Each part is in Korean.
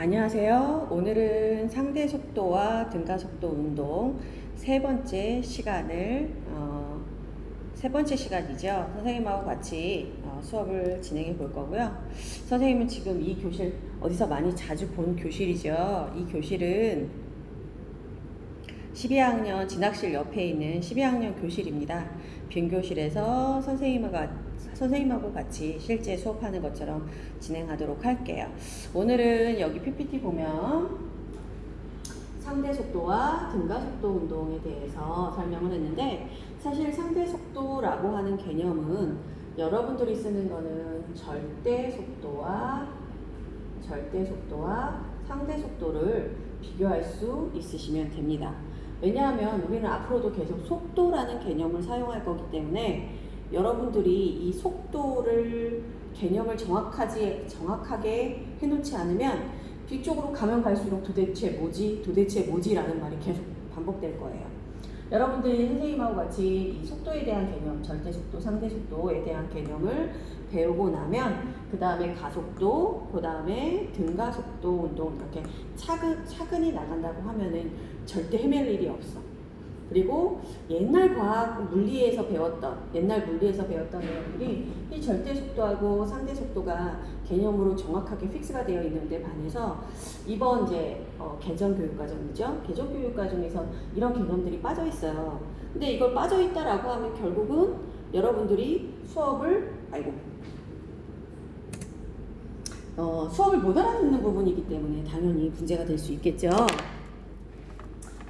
안녕하세요. 오늘은 상대 속도와 등가 속도 운동 세 번째 시간이죠. 선생님하고 같이 수업을 진행해 볼 거고요. 선생님은 지금 이 교실 어디서 많이 자주 본 교실이죠. 이 교실은 12학년 진학실 옆에 있는 12학년 교실입니다. 빈 교실에서 선생님하고 같이 실제 수업하는 것처럼 진행하도록 할게요. 오늘은 여기 PPT 보면 상대 속도와 등가 속도 운동에 대해서 설명을 했는데, 사실 상대 속도라고 하는 개념은 여러분들이 쓰는 거는 절대 속도와 상대 속도를 비교할 수 있으시면 됩니다. 왜냐하면 우리는 앞으로도 계속 속도라는 개념을 사용할 거기 때문에 여러분들이 이 속도를 개념을 정확하게 해놓지 않으면 뒤쪽으로 가면 갈수록 도대체 뭐지라는 말이 계속 반복될 거예요. 여러분들이 선생님하고 같이 이 속도에 대한 개념, 절대 속도, 상대 속도에 대한 개념을 배우고 나면 그 다음에 가속도, 그 다음에 등가 속도 운동 이렇게 차근히 나간다고 하면은 절대 헤맬 일이 없어. 그리고 옛날 물리에서 배웠던 내용들이 이 절대 속도하고 상대 속도가 개념으로 정확하게 픽스가 되어 있는데 반해서 이번 이제 개정 교육과정이죠. 개정 교육과정에서 이런 개념들이 빠져 있어요. 근데 이걸 빠져 있다라고 하면 결국은 여러분들이 수업을 못 알아듣는 부분이기 때문에 당연히 문제가 될 수 있겠죠.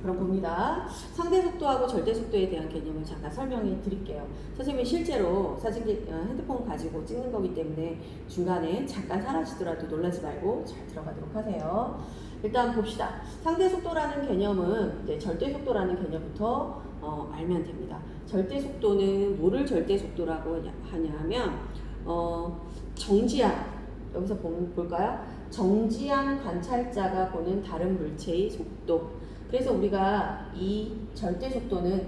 그럼 봅니다. 상대 속도하고 절대 속도에 대한 개념을 잠깐 설명해 드릴게요. 선생님이 실제로 핸드폰 가지고 찍는 거기 때문에 중간에 잠깐 사라지더라도 놀라지 말고 잘 들어가도록 하세요. 일단 봅시다. 상대 속도라는 개념은 이제 절대 속도라는 개념부터 알면 됩니다. 절대 속도는 뭐를 절대 속도라고 하냐면 정지한, 여기서 볼까요? 정지한 관찰자가 보는 다른 물체의 속도. 그래서 우리가 이 절대 속도는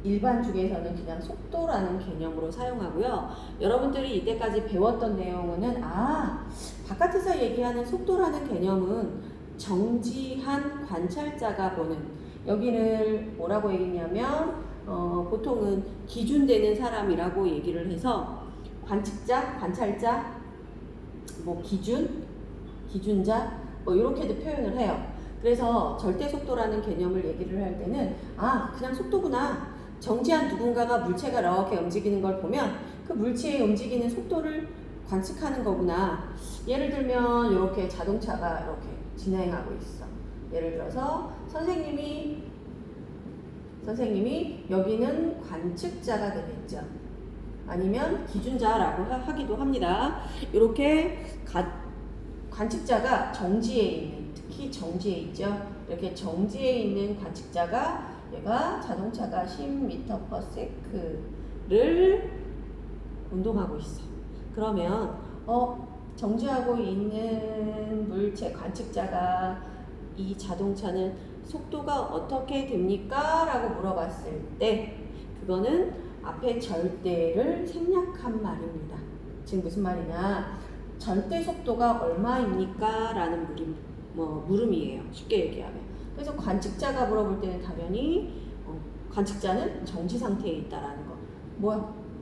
일반 주계에서는 그냥 속도라는 개념으로 사용하고요. 여러분들이 이때까지 배웠던 내용은 바깥에서 얘기하는 속도라는 개념은 정지한 관찰자가 보는, 여기를 뭐라고 얘기했냐면 보통은 기준되는 사람이라고 얘기를 해서 관찰자, 기준자 이렇게도 표현을 해요. 그래서 절대 속도라는 개념을 얘기를 할 때는 그냥 속도구나. 정지한 누군가가 물체가 이렇게 움직이는 걸 보면 그 물체의 움직이는 속도를 관측하는 거구나. 예를 들면 이렇게 자동차가 이렇게 진행하고 있어. 예를 들어서 선생님이 여기는 관측자가 되겠죠. 아니면 기준자라고 하기도 합니다. 이렇게 관측자가 정지해 있는, 특히 정지해 있죠. 이렇게 정지해 있는 관측자가 얘가 자동차가 10m/s를 운동하고 있어. 그러면 정지하고 있는 물체 관측자가 이 자동차는 속도가 어떻게 됩니까? 라고 물어봤을 때 그거는 앞에 절대를 생략한 말입니다. 지금 무슨 말이냐? 절대 속도가 얼마입니까? 라는 물음이에요. 쉽게 얘기하면. 그래서 관측자가 물어볼 때는 당연히 관측자는 정지 상태에 있다라는 거.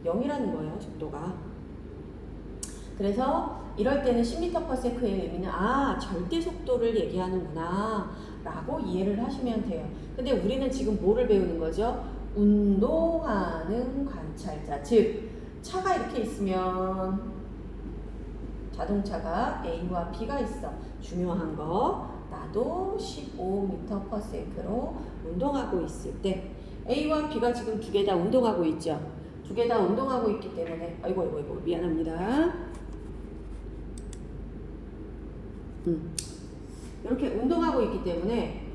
0이라는 거예요, 속도가. 그래서 이럴 때는 10m/s의 의미는 절대 속도를 얘기하는구나 라고 이해를 하시면 돼요. 근데 우리는 지금 뭐를 배우는 거죠? 운동하는 관찰자. 즉 차가 이렇게 있으면 자동차가 A와 B가 있어. 중요한 거, 나도 15m/s로 운동하고 있을 때 A와 B가 지금 두 개 다 운동하고 있죠. 두 개 다 운동하고 있기 때문에 아이고 미안합니다. 이렇게 운동하고 있기 때문에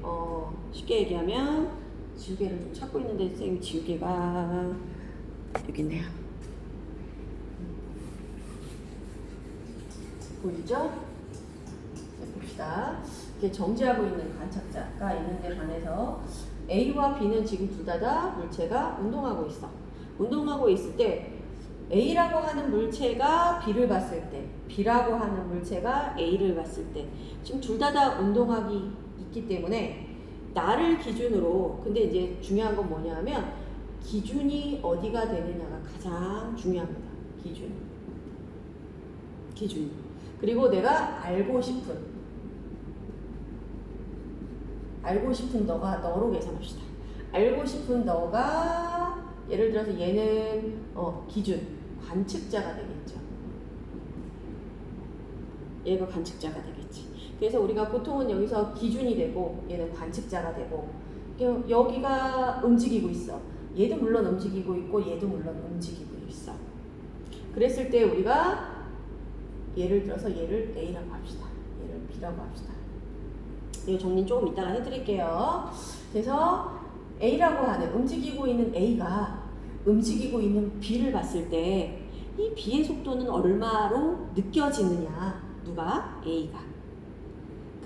쉽게 얘기하면 지우개를 좀 찾고 있는데 선생님 지우개가 여기 있네요. 보이죠? 봅시다. 이렇게 정지하고 있는 관측자가 있는데 반해서 A와 B는 지금 둘 다 물체가 운동하고 있어. 운동하고 있을 때 A라고 하는 물체가 B를 봤을 때, B라고 하는 물체가 A를 봤을 때, 지금 둘 다 운동학이 있기 때문에 나를 기준으로, 근데 이제 중요한 건 뭐냐면 기준이 어디가 되느냐가 가장 중요합니다. 기준. 그리고 내가 알고 싶은 너가 너로 계산합시다. 알고 싶은 너가 예를 들어서 얘는 기준 관측자가 되겠죠. 얘가 관측자가 되겠지. 그래서 우리가 보통은 여기서 기준이 되고 얘는 관측자가 되고 여기가 움직이고 있어. 얘도 물론 움직이고 있고 얘도 물론 움직이고 있어. 그랬을 때 우리가 예를 들어서 얘를 A라고 합시다. 얘를 B라고 합시다. 이 정리 조금 이따가 해드릴게요. 그래서 A라고 하는 움직이고 있는 A가 움직이고 있는 B를 봤을 때 이 B의 속도는 얼마로 느껴지느냐. 누가? A가.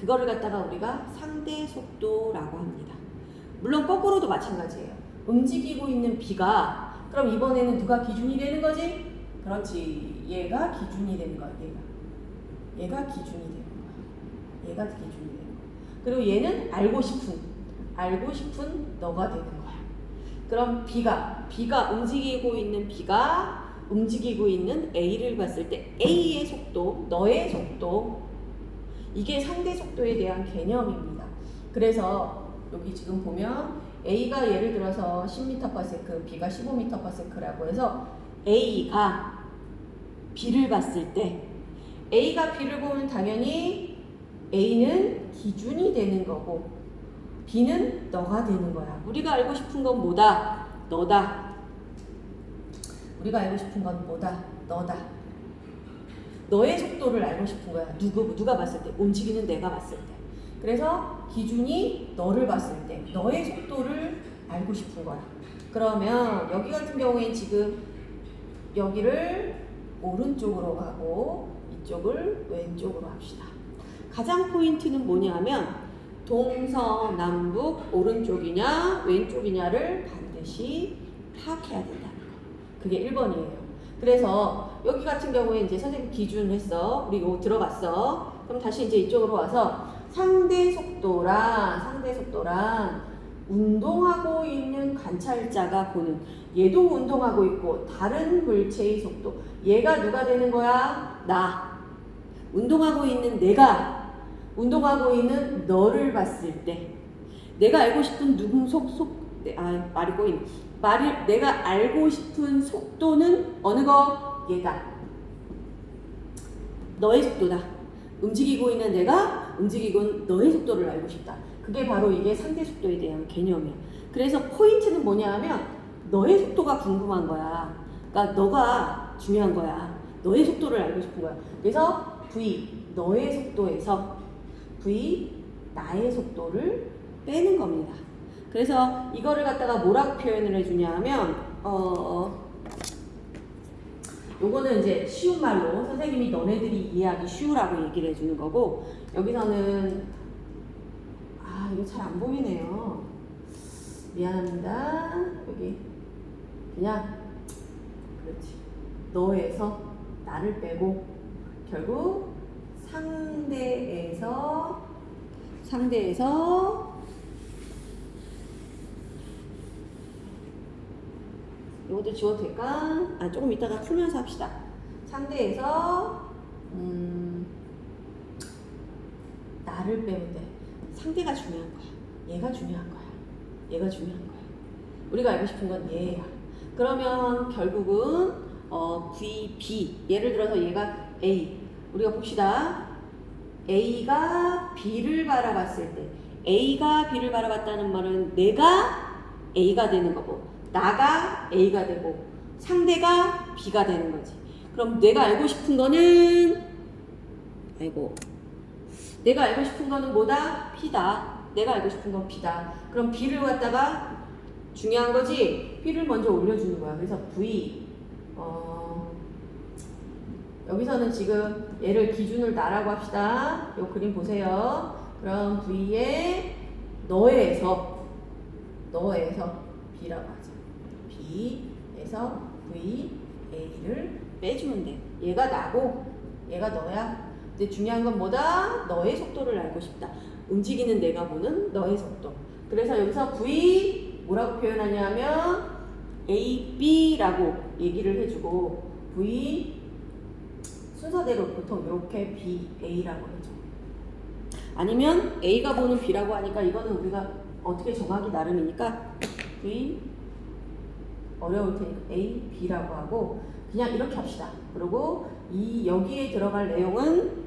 그거를 갖다가 우리가 상대 속도라고 합니다. 물론 거꾸로도 마찬가지예요. 움직이고 있는 B가 그럼 이번에는 누가 기준이 되는 거지? 그렇지. 얘가 기준이 되는 거야. 얘가 기준이 되는 거야. 얘가 기준이 되는 거야. 그리고 얘는 알고 싶은 너가 되는 거야. 그럼 B가 움직이고 있는 B가 움직이고 있는 A를 봤을 때 A의 속도, 너의 속도, 이게 상대 속도에 대한 개념입니다. 그래서 여기 지금 보면 A가 예를 들어서 10m/s, B가 15m/s라고 해서 A가 B를 봤을 때 A가 B를 보면 당연히 A는 기준이 되는 거고 B는 너가 되는 거야. 우리가 알고 싶은 건 뭐다? 너다. 우리가 알고 싶은 건 뭐다? 너다. 너의 속도를 알고 싶은 거야. 누가 봤을 때? 움직이는 내가 봤을 때. 그래서 기준이 너를 봤을 때 너의 속도를 알고 싶은 거야. 그러면 여기 같은 경우에 지금 여기를 오른쪽으로 가고 이쪽을 왼쪽으로 합시다. 가장 포인트는 뭐냐면 동서남북 오른쪽이냐 왼쪽이냐를 반드시 파악해야 된다는 거. 그게 1번이에요. 그래서 여기 같은 경우에 이제 선생님 기준을 했어. 우리 이거 들어갔어. 그럼 다시 이제 이쪽으로 와서 상대 속도랑 운동하고 있는 관찰자가 보는 얘도 운동하고 있고 다른 물체의 속도 얘가 누가 되는 거야? 나. 운동하고 있는 내가 운동하고 있는 너를 봤을 때 내가 알고 싶은 내가 알고 싶은 속도는 어느 거? 얘다. 너의 속도다. 움직이고 있는 내가 움직이고 있는 너의 속도를 알고 싶다. 그게 바로 이게 상대 속도에 대한 개념이야. 그래서 포인트는 뭐냐 하면 너의 속도가 궁금한 거야. 그러니까 너가 중요한 거야. 너의 속도를 알고 싶은 거야. 그래서 V, 너의 속도에서 V, 나의 속도를 빼는 겁니다. 그래서 이거를 갖다가 뭐라고 표현을 해주냐 하면 요거는 이제 쉬운 말로 선생님이 너네들이 이해하기 쉬우라고 얘기를 해주는 거고 여기서는 이거 잘 안 보이네요. 미안합니다. 여기 그냥 그렇지. 너에서 나를 빼고 결국 상대에서 이것도 지워도 될까? 조금 이따가 풀면서 합시다. 상대에서 나를 빼면 돼. 상대가 중요한 거야. 얘가 중요한 거야. 우리가 알고 싶은 건 얘야. 그러면 결국은 V, B. 예를 들어서 얘가 A. 우리가 봅시다. A가 B를 바라봤을 때 A가 B를 바라봤다는 말은 내가 A가 되는 거고 나가 A가 되고 상대가 B가 되는 거지. 그럼 내가 알고 싶은 거는 내가 알고 싶은 거는 뭐다? P다. 내가 알고 싶은 건 P다. 그럼 B를 갖다가 중요한 거지? P를 먼저 올려주는 거야. 그래서 V 여기서는 지금 얘를 기준을 나라고 합시다. 요 그림 보세요. 그럼 V에 너에서 B라고 하죠. B에서 V, A A를 빼주면 돼. 얘가 나고 얘가 너야. 근데 중요한 건 뭐다? 너의 속도를 알고 싶다. 움직이는 내가 보는 너의 속도. 그래서 여기서 V 뭐라고 표현하냐면 AB라고 얘기를 해주고 V 순서대로 보통 이렇게 BA라고 해줘. 아니면 A가 보는 B라고 하니까 이거는 우리가 어떻게 정하기 나름이니까 V 어려울 테니까 A, B라고 하고 그냥 이렇게 합시다. 그리고 이 여기에 들어갈 내용은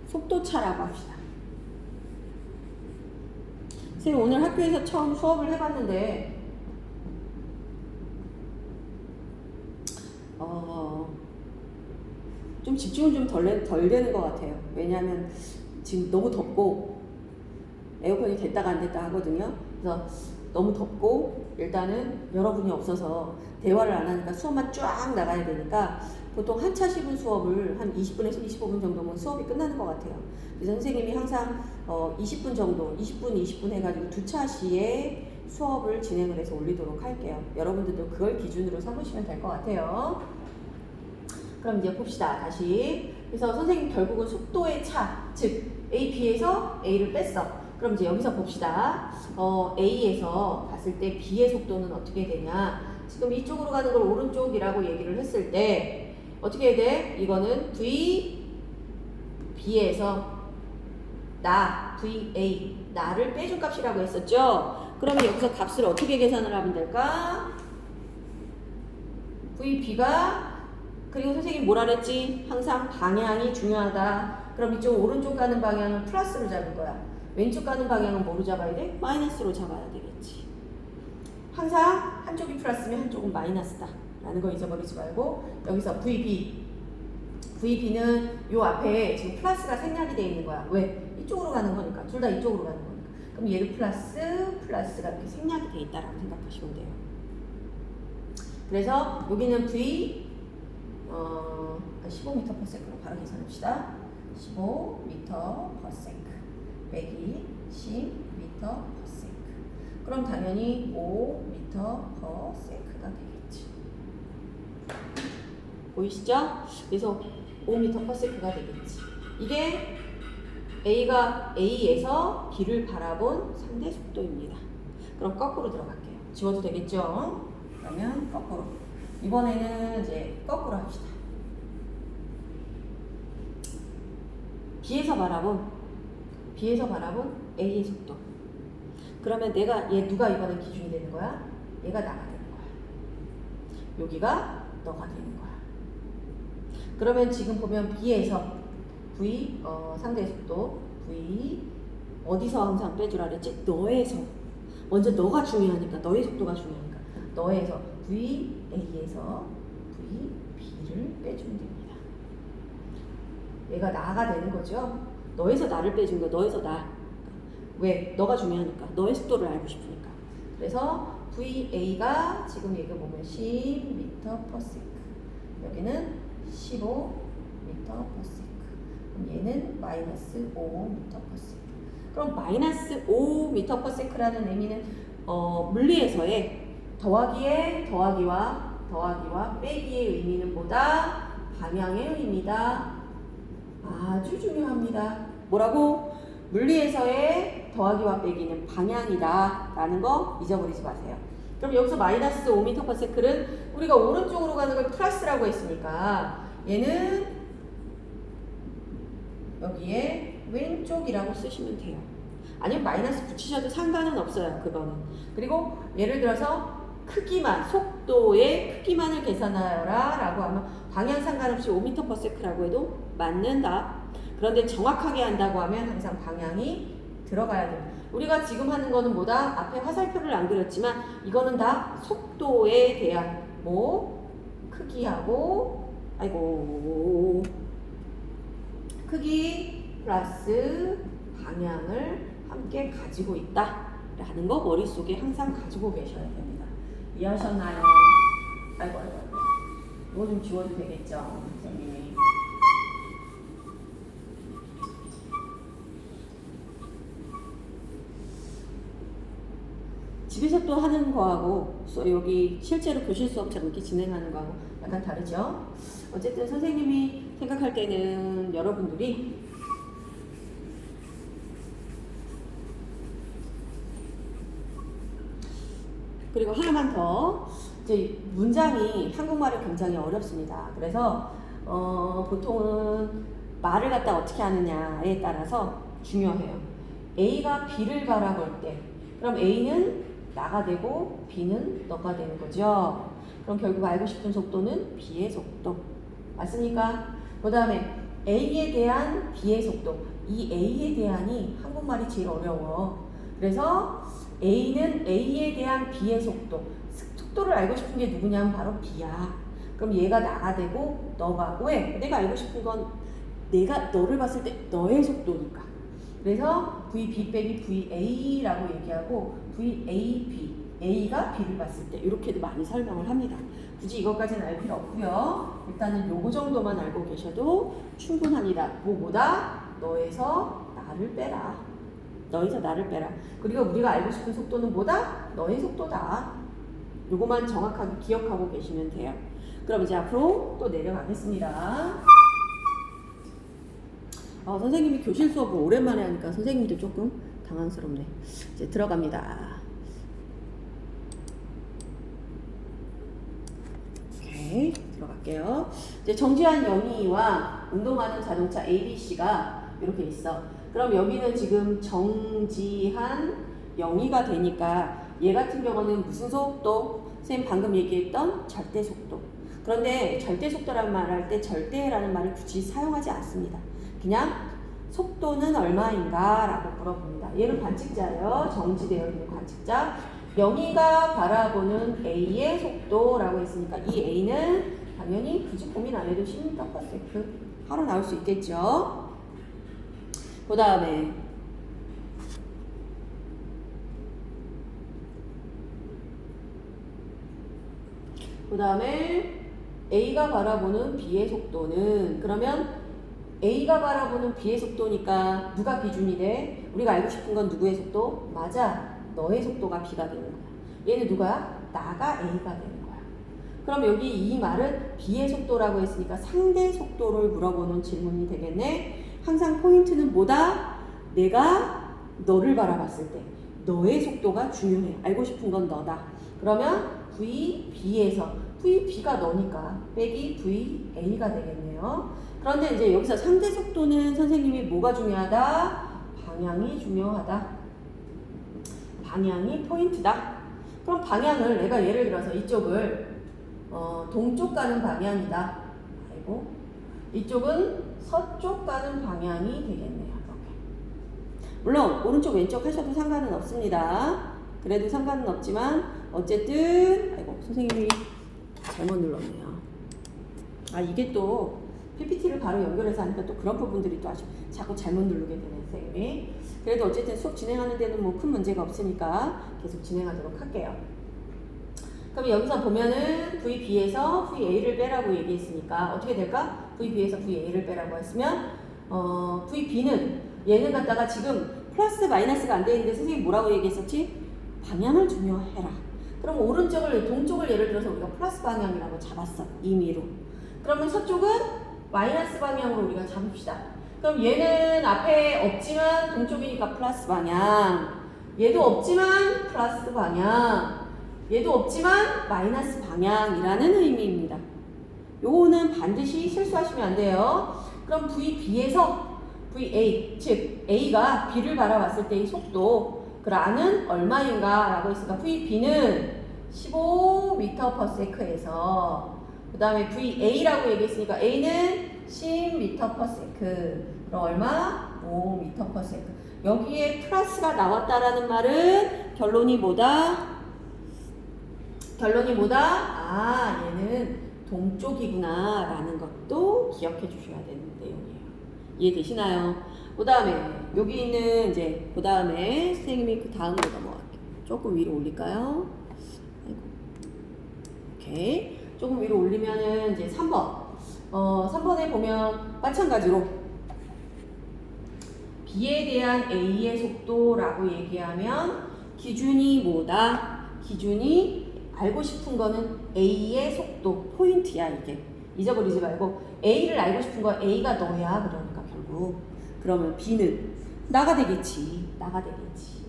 속도차라고 합시다. 선생님 오늘 학교에서 처음 수업을 해봤는데 좀 집중은 좀 덜 되는 것 같아요. 왜냐하면 지금 너무 덥고 에어컨이 됐다가 안 됐다 하거든요. 그래서 너무 덥고 일단은 여러분이 없어서 대화를 안 하니까 수업만 쫙 나가야 되니까 보통 한 차 씹은 수업을 한 20분에서 25분 정도면 수업이 끝나는 것 같아요. 그래서 선생님이 항상 20분 정도, 20분 해가지고 2차시에 수업을 진행을 해서 올리도록 할게요. 여러분들도 그걸 기준으로 삼으시면 될 것 같아요. 그럼 이제 봅시다. 다시. 그래서 선생님 결국은 속도의 차, 즉 A, B에서 A를 뺐어. 그럼 이제 여기서 봅시다. A에서 봤을 때 B의 속도는 어떻게 되냐. 지금 이쪽으로 가는 걸 오른쪽이라고 얘기를 했을 때 어떻게 해야 돼? 이거는 V, B에서 나, VA, 나를 빼준 값이라고 했었죠? 그러면 여기서 값을 어떻게 계산을 하면 될까? VB가 그리고 선생님이 뭐라 그랬지? 항상 방향이 중요하다. 그럼 이쪽 오른쪽 가는 방향은 플러스로 잡을 거야. 왼쪽 가는 방향은 뭐로 잡아야 돼? 마이너스로 잡아야 되겠지. 항상 한쪽이 플러스면 한쪽은 마이너스다 라는 거 잊어버리지 말고 여기서 VB는 요 앞에 지금 플러스가 생략이 되어 있는 거야. 왜? 이쪽으로 가는 거니까. 둘 다 이쪽으로 가는 거니까. 그럼 얘도 플러스가 이렇게 생략이 되어 있다라고 생각하시면 돼요. 그래서 여기는 V 15m/s로 바로 계산합시다. 15m/s 빼기 10m/s. 그럼 당연히 5m/s가 되겠지. 보이시죠? 그래서 5m/s가 되겠지. 이게 A가 A에서 B를 바라본 상대 속도입니다. 그럼 거꾸로 들어갈게요. 지워도 되겠죠? 그러면 거꾸로. 이번에는 이제 거꾸로 합시다. B에서 바라본 A의 속도. 그러면 얘 누가 이번에 기준이 되는 거야? 얘가 나가 되는 거야. 여기가 너가 되는 거야. 그러면 지금 보면 B에서 V 상대 속도 V 어디서 항상 빼주라 그랬지? 너에서. 먼저 너가 중요하니까 너의 속도가 중요하니까 너에서 VA에서 VB를 빼주면 됩니다. 얘가 나가 되는 거죠. 너에서 나를 빼준 거야. 너에서 나. 왜? 너가 중요하니까. 너의 속도를 알고 싶으니까. 그래서 VA가 지금 얘가 보면 10m/s. 여기는 15m/s. 그럼 얘는 -5m/s. 그럼 -5m/s라는 의미는 물리에서의 더하기와 빼기의 의미는 뭐다? 방향의 의미다. 아주 중요합니다. 뭐라고? 물리에서의 더하기와 빼기는 방향이다 라는 거 잊어버리지 마세요. 그럼 여기서 -5m/s는 우리가 오른쪽으로 가는 걸 플러스라고 했으니까 얘는 여기에 왼쪽이라고 쓰시면 돼요. 아니면 마이너스 붙이셔도 상관은 없어요. 그거는. 그리고 예를 들어서 속도의 크기만을 계산하여라 라고 하면 방향 상관없이 5m/s라고 해도 맞는다. 그런데 정확하게 한다고 하면 항상 방향이 들어가야 돼요. 우리가 지금 하는 거는 뭐다? 앞에 화살표를 안 그렸지만 이거는 다 속도에 대한 크기하고 크기 플러스 방향을 함께 가지고 있다 라는 거 머릿속에 항상 가지고 계셔야 됩니다. 이해하셨나요? 아이고. 이거 좀 지워도 되겠죠? 선생님이. 집에서 또 하는 거하고 여기 실제로 교실 수업처럼 이렇게 진행하는 거하고 약간 다르죠. 어쨌든 선생님이 생각할 때는 여러분들이 그리고 하나만 더, 이제 문장이 한국말은 굉장히 어렵습니다. 그래서 보통은 말을 갖다 어떻게 하느냐에 따라서 중요해요. A가 B를 바라볼 때, 그럼 A는 나가 되고 B는 너가 되는 거죠. 그럼 결국 알고 싶은 속도는 B의 속도. 맞습니까? 그 다음에 A에 대한 B의 속도. 이 A에 대한이 한국말이 제일 어려워. 그래서 A는 A에 대한 B의 속도를 알고 싶은 게 누구냐면 바로 B야. 그럼 얘가 나가 되고 너가, 왜? 내가 알고 싶은 건 내가 너를 봤을 때 너의 속도니까. 그래서 VB 빼기 VA라고 얘기하고 VAB, A가 B를 봤을 때 이렇게도 많이 설명을 합니다. 굳이 이것까지는 알 필요 없고요. 일단은 요거 정도만 알고 계셔도 충분합니다. 뭐보다 너에서 나를 빼라. 너에서 나를 빼라. 그리고 우리가 알고 싶은 속도는 뭐다? 너의 속도다. 요거만 정확하게 기억하고 계시면 돼요. 그럼 이제 앞으로 또 내려가겠습니다. 선생님이 교실 수업을 오랜만에 하니까 선생님도 조금 당황스럽네. 이제 들어갑니다. 오케이, 들어갈게요. 이제 정지한 영희와 운동하는 자동차 ABC가 이렇게 있어. 그럼 여기는 지금 정지한 영희가 되니까 얘 같은 경우는 무슨 속도? 선생님 방금 얘기했던 절대 속도. 그런데 절대 속도라는 말을 할 때 절대라는 말을 굳이 사용하지 않습니다. 그냥 속도는 얼마인가 라고 물어봅니다. 얘는 관측자예요. 정지되어 있는 관측자. 영희가 바라보는 A의 속도라고 했으니까 이 A는 당연히 굳이 고민 안 해도 10m/s 하루 나올 수 있겠죠. 그 다음에 A가 바라보는 B의 속도는, 그러면 A가 바라보는 B의 속도니까 누가 기준이 돼? 우리가 알고 싶은 건 누구의 속도? 맞아. 너의 속도가 B가 되는 거야. 얘는 누가? 나가 A가 되는 거야. 그럼 여기 이 말은 B의 속도라고 했으니까 상대 속도를 물어보는 질문이 되겠네. 항상 포인트는 뭐다? 내가 너를 바라봤을 때 너의 속도가 중요해. 알고 싶은 건 너다. 그러면 VB에서 VB가 너니까 빼기 VA가 되겠네요. 그런데 이제 여기서 상대 속도는 선생님이 뭐가 중요하다? 방향이 중요하다. 방향이 포인트다. 그럼 방향을 내가 예를 들어서 이쪽을 동쪽 가는 방향이다. 아이고, 이쪽은 서쪽 가는 방향이 되겠네요. 이렇게. 물론 오른쪽 왼쪽 하셔도 상관은 없습니다. 그래도 상관은 없지만 어쨌든, 아이고 선생님이 잘못 눌렀네요. 이게 또 PPT를 바로 연결해서 하니까 또 그런 부분들이 또 아주 자꾸 잘못 누르게 되네, 선생님이. 그래도 어쨌든 수업 진행하는 데는 뭐 큰 문제가 없으니까 계속 진행하도록 할게요. 그럼 여기서 보면은 VB에서 VA를 빼라고 얘기했으니까 어떻게 될까? VB에서 VA를 빼라고 했으면 VB는 얘는 갖다가 지금 플러스 마이너스가 안 돼 있는데 선생님이 뭐라고 얘기했었지? 방향을 중요해라. 그럼 오른쪽을, 동쪽을 예를 들어서 우리가 플러스 방향이라고 잡았어, 임의로. 그러면 서쪽은 마이너스 방향으로 우리가 잡읍시다. 그럼 얘는 앞에 없지만 동쪽이니까 플러스 방향, 얘도 없지만 플러스 방향, 얘도 없지만 마이너스 방향이라는 의미입니다. 요거는 반드시 실수하시면 안 돼요. 그럼 VB에서 VA, 즉 A가 B를 바라봤을 때의 속도, 그라는 얼마인가 라고 했으니까 VB는 15m/s에서 그 다음에 VA라고 얘기했으니까 A는 10m/s. 그럼 얼마? 5m/s. 여기에 플러스가 나왔다라는 말은 결론이 뭐다? 얘는 동쪽이구나 라는 것도 기억해 주셔야 되는 내용이에요. 이해되시나요? 그 다음에 여기 있는 이제 그 다음에 선생님이 그 다음으로 넘어갈게요. 조금 위로 올릴까요? 아이고. 오케이. 조금 위로 올리면은 이제 3번. 3번에 보면 마찬가지로 B에 대한 A의 속도라고 얘기하면 기준이 뭐다? 기준이 알고 싶은 거는 A의 속도, 포인트야 이게. 잊어버리지 말고 A를 알고 싶은 거 A가 너야. 그러니까 결국 그러면 B는 나가 되겠지. 나가 되겠지.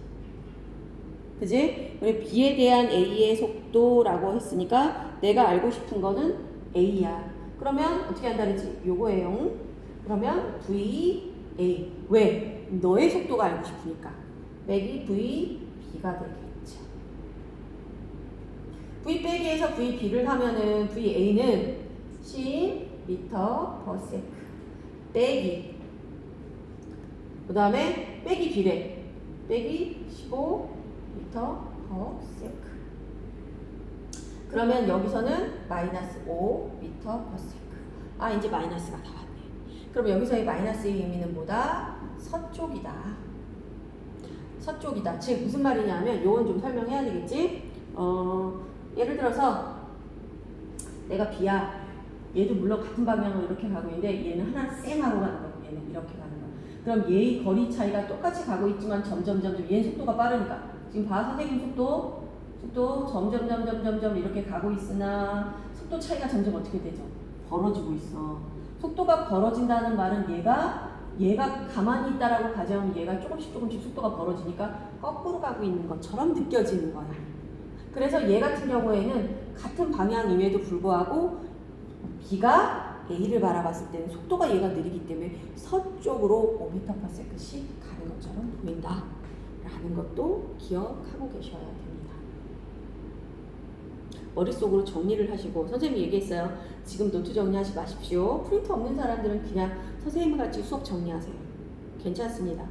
그지? 우리 B에 대한 A의 속도라고 했으니까 내가 알고 싶은 거는 A야. 그러면 어떻게 한다 그랬지? 요거예요. 그러면 V, A. 왜? 너의 속도가 알고 싶으니까. 빼기 V, B가 되겠죠. V 빼기에서 V, B를 하면은 V, A는 10m/s. 빼기. 그 다음에 빼기 B래. 빼기 15m/s. 그러면 여기서는 마이너스 5m/s. 아, 이제 마이너스가 다 왔네. 그럼 여기서의 마이너스의 의미는 뭐다? 서쪽이다. 서쪽이다. 즉 무슨 말이냐면 요건 좀 설명해야 되겠지? 예를 들어서 내가 B야. 얘도 물론 같은 방향으로 이렇게 가고 있는데 얘는 하나 쌩하고 가는 거고 얘는 이렇게 가는 거야. 그럼 얘의 거리 차이가 똑같이 가고 있지만 점점 얘는 속도가 빠르니까 지금 봐 선생님 속도 점점 이렇게 가고 있으나 속도 차이가 점점 어떻게 되죠? 벌어지고 있어. 속도가 벌어진다는 말은 얘가 가만히 있다라고 가정하면 얘가 조금씩 속도가 벌어지니까 거꾸로 가고 있는 것처럼 느껴지는 거야. 그래서 얘 같은 경우에는 같은 방향임에도 불구하고 B가 A를 바라봤을 때는 속도가 얘가 느리기 때문에 서쪽으로 5m/s씩 가는 것처럼 보인다 라는 것도 기억하고 계셔야 됩니다. 머릿속으로 정리를 하시고 선생님이 얘기했어요. 지금 노트 정리하지 마십시오. 프린터 없는 사람들은 그냥 선생님 같이 수업 정리하세요. 괜찮습니다.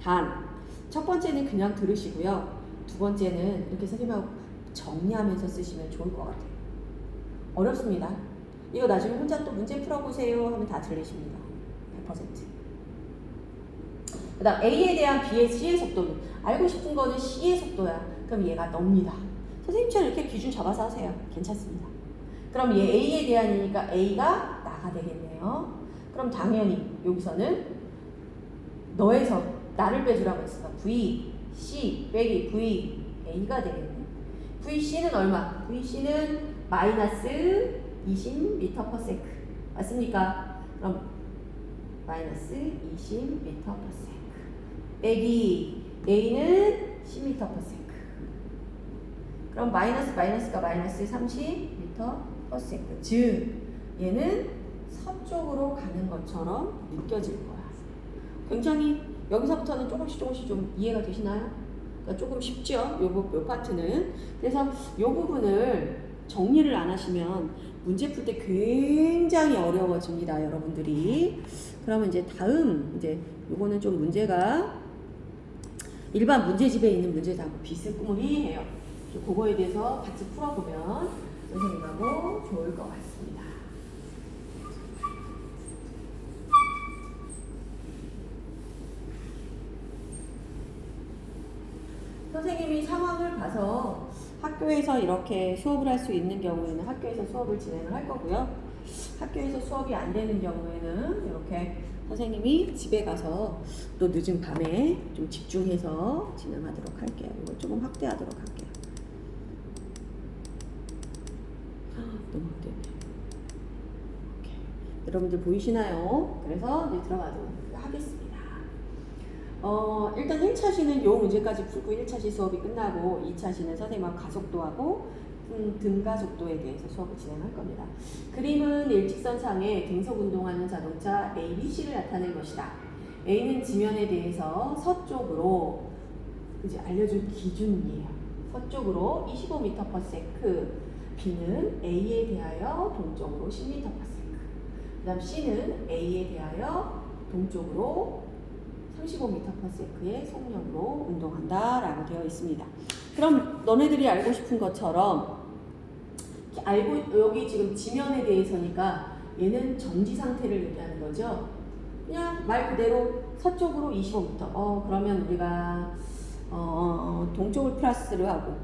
단 첫 번째는 그냥 들으시고요. 두 번째는 이렇게 선생님하고 정리하면서 쓰시면 좋을 것 같아요. 어렵습니다. 이거 나중에 혼자 또 문제 풀어보세요 하면 다 들리십니다. 100%. 그 다음 A에 대한 B의 C의 속도는 알고 싶은 거는 C의 속도야. 그럼 얘가 너입니다. 선생님처럼 이렇게 기준 잡아서 하세요. 괜찮습니다. 그럼 얘 A에 대한이니까 A가 나가 되겠네요. 그럼 당연히 여기서는 너에서 나를 빼주라고 했으니까 V, C 빼기 V, A가 되겠네. VC는 얼마? VC는 마이너스 20m/s. 맞습니까? 그럼 마이너스 20m/s. 빼기 A는 10m/s. 그럼 마이너스가 마이너스 30m/s. 즉 얘는 서쪽으로 가는 것처럼 느껴질 거야. 굉장히 여기서부터는 조금씩 좀 이해가 되시나요? 그러니까 조금 쉽죠? 요 파트는. 그래서 요 부분을 정리를 안 하시면 문제 풀 때 굉장히 어려워집니다, 여러분들이. 그러면 이제 다음 이제 요거는 좀 문제가 일반 문제집에 있는 문제하고 비스무리해요. 그거에 대해서 같이 풀어보면 선생님하고 좋을 것 같습니다. 선생님이 상황을 봐서 학교에서 이렇게 수업을 할 수 있는 경우에는 학교에서 수업을 진행을 할 거고요. 학교에서 수업이 안 되는 경우에는 이렇게 선생님이 집에 가서 또 늦은 밤에 좀 집중해서 진행하도록 할게요. 이거 조금 확대하도록 할게요. 너무 확대네. 여러분들 보이시나요? 그래서 이제 들어가도록 하겠습니다. 일단 1차시는 요 문제까지 풀고 1차시 수업이 끝나고 2차시는 선생님과 가속도하고 등가속도에 대해서 수업을 진행할 겁니다. 그림은 일직선상에 등속운동하는 자동차 A, B, C를 나타낸 것이다. A는 지면에 대해서 서쪽으로 이제 알려줄 기준이에요. 서쪽으로 25m/s. B는 A에 대하여 동쪽으로 10m/s. 그 다음 C는 A에 대하여 동쪽으로 35m/s의 속력으로 운동한다 라고 되어 있습니다. 그럼 너네들이 알고 싶은 것처럼 여기 지금 지면에 대해서니까 얘는 정지 상태를 얘기하는 거죠. 그냥 말 그대로 서쪽으로 25m. 그러면 우리가 동쪽을 플러스를 하고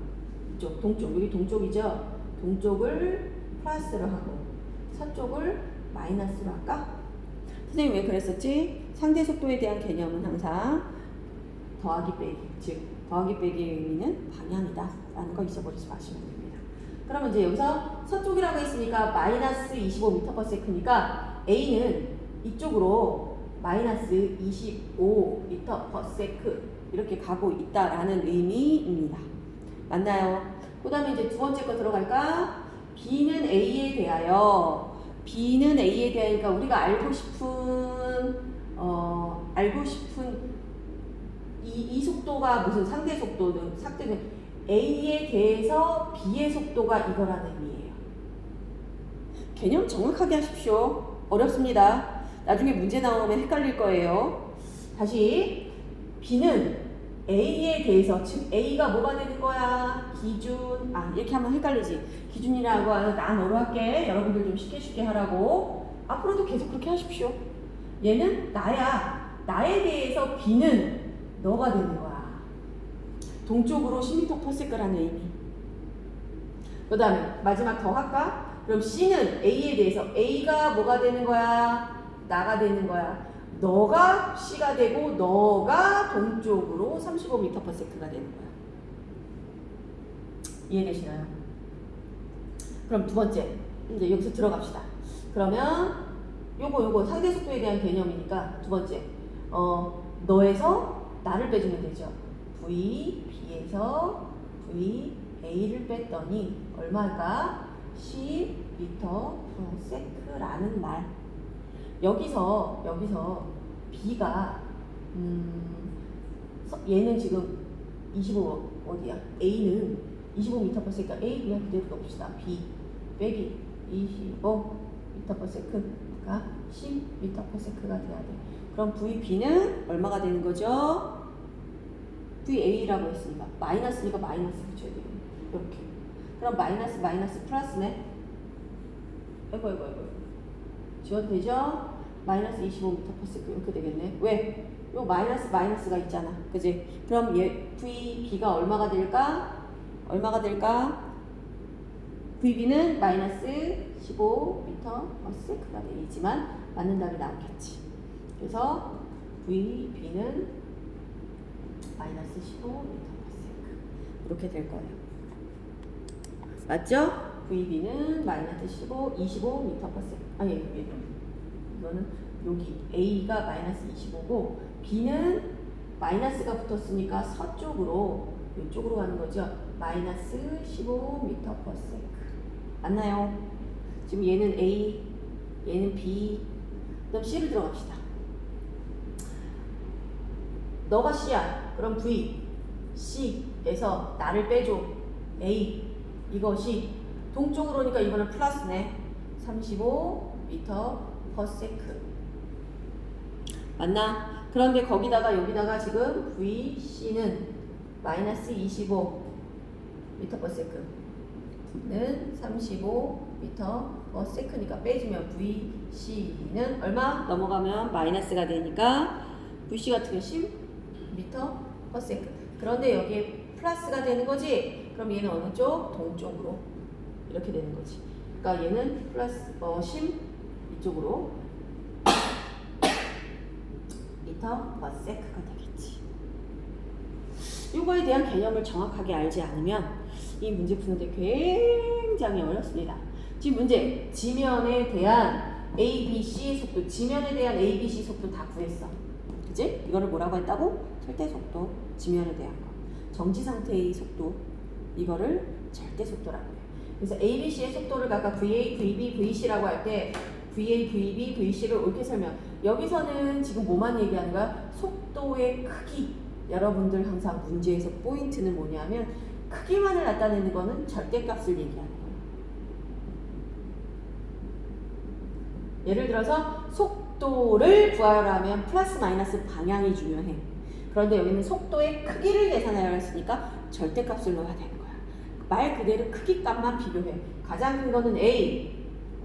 동쪽 여기 동쪽이죠. 동쪽을 플러스를 하고 서쪽을 마이너스로 할까? 선생님 왜 그랬었지? 상대 속도에 대한 개념은 항상 더하기 빼기, 즉 더하기 빼기의 의미는 방향이다 라는 거 잊어버리지 마시면 됩니다. 그러면 이제 여기서 서쪽이라고 했으니까 마이너스 25m/s니까 A는 이쪽으로 마이너스 25m/s 이렇게 가고 있다라는 의미입니다. 맞나요? 그 다음에 이제 두 번째 거 들어갈까? B는 A에 대하여 그러니까 우리가 알고 싶은 이 속도가 무슨 상대 속도는 A에 대해서 B의 속도가 이거라는 의미예요. 개념 정확하게 하십시오. 어렵습니다. 나중에 문제 나오면 헷갈릴 거예요. 다시 B는 A에 대해서, 즉 A가 뭐가 되는 거야? 기준. 이렇게 하면 헷갈리지. 기준이라고 하면 나 너로 할게. 여러분들 좀 쉽게 하라고. 앞으로도 계속 그렇게 하십시오. 얘는 나야. 나에 대해서 B는 너가 되는 거야. 동쪽으로 10m/s라는 의미. 그 다음에 마지막 더 할까? 그럼 C는 A에 대해서 A가 뭐가 되는 거야? 나가 되는 거야. 너가 C가 되고 너가 동쪽으로 35m/s가 되는 거야. 이해되시나요? 그럼 두 번째 이제 여기서 들어갑시다. 그러면 요거 상대 속도에 대한 개념이니까 두 번째 너에서 나를 빼주면 되죠. V, B에서 V, A를 뺐더니 얼마일까? 10m/s라는 말. 여기서 B가 얘는 지금 25 어디야? A는 25m/s니까 A 그냥 그대로 넣읍시다. B 빼기 25m/s가 10m/s가 돼야 돼. 그럼 VB는 얼마가 되는 거죠? VA라고 했으니까 마이너스니까 마이너스 붙여야 돼요. 이렇게. 그럼 마이너스 플러스네. 아이고. 지워도 되죠? 마이너스 25m/s 이렇게 되겠네. 왜? 요 마이너스가 있잖아. 그지? 그럼 얘 VB가 얼마가 될까? VB는 마이너스 15m/s가 되지만 맞는 답이 나오겠지. 그래서 VB는 마이너스 15m/s 이렇게 될 거예요. 맞죠? VB는 마이너스 25m/s. 이거는 여기 A가 마이너스 25고 B는 마이너스가 붙었으니까 서쪽으로 이쪽으로 가는 거죠. 마이너스 15m/s. 맞나요? 지금 얘는 A, 얘는 B, 그다음 C를 들어갑시다. 너가 C야. 그럼 V, C에서 나를 빼줘. A, 이것이 동쪽으로니까 이거는 플러스네. 35m/s. 맞나? 그런데 여기다가 지금 VC는 마이너스 25m/s는 35m/s니까 빼주면 VC는 얼마? 넘어가면 마이너스가 되니까 VC가 어떻게 10m/s. 그런데 여기에 플러스가 되는 거지? 그럼 얘는 어느 쪽? 동쪽으로 이렇게 되는 거지. 그러니까 얘는 플러스 10 이쪽으로 m/s가 되겠지. 이거에 대한 개념을 정확하게 알지 않으면 이 문제 푸는데 굉장히 어렵습니다. 지금 문제 지면에 대한 ABC 속도, 지면에 대한 ABC 속도 다 구했어. 그치? 이거를 뭐라고 했다고? 절대 속도, 지면에 대한 거. 정지 상태의 속도, 이거를 절대 속도라고 해요. 그래서 ABC의 속도를 각각 VA, VB, VC라고 할 때 VA, VB, VC를 옳게 설명. 여기서는 지금 뭐만 얘기하는 거야? 속도의 크기. 여러분들 항상 문제에서 포인트는 뭐냐면 크기만을 나타내는 거는 절대값을 얘기하는 거예요. 예를 들어서 속도를 구하려면 플러스 마이너스 방향이 중요해. 그런데 여기는 속도의 크기를 계산하려 했으니까 절대값을 넣어야 되는 거야. 말 그대로 크기 값만 비교해. 가장 큰 거는 A,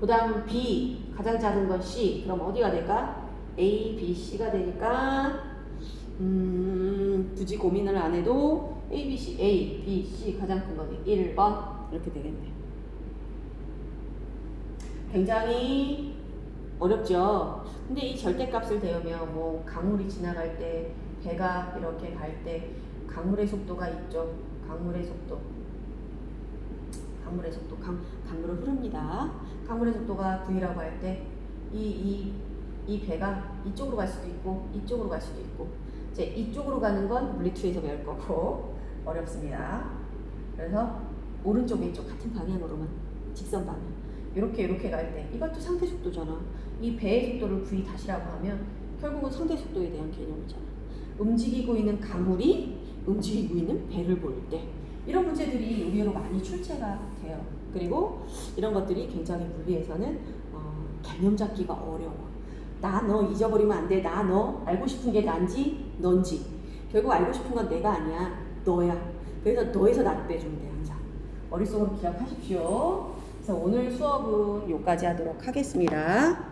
그 다음 B, 가장 작은 건 C. 그럼 어디가 될까? A, B, C가 되니까 굳이 고민을 안 해도 A, B, C 가장 큰 거는 1번 이렇게 되겠네. 굉장히 어렵죠. 근데 이 절대값을 대우면 뭐 강물이 지나갈 때, 배가 이렇게 갈 때 강물의 속도가 있죠. 강물의 속도. 강물은 흐릅니다. 강물의 속도가 V라고 할 때 이 배가 이쪽으로 갈 수도 있고 이쪽으로 갈 수도 있고 이제 이쪽으로 가는 건 물리투에서 배울 거고 어렵습니다. 그래서 오른쪽 왼쪽 같은 방향으로만 직선 방향 이렇게 갈 때 이것도 상대 속도잖아. 이 배의 속도를 V 다시라고 하면 결국은 상대 속도에 대한 개념이잖아. 움직이고 있는 강물이 움직이고 있는 배를 볼 때 이런 문제들이 의외로 많이 출제가 돼요. 그리고 이런 것들이 굉장히 물리에서는 개념 잡기가 어려워. 나 너 잊어버리면 안 돼. 나 너 알고 싶은 게 난지 넌지. 결국 알고 싶은 건 내가 아니야. 너야. 그래서 너에서 나를 빼주면 돼 항상. 머릿속으로 기억하십시오. 그래서 오늘 수업은 여기까지 하도록 하겠습니다.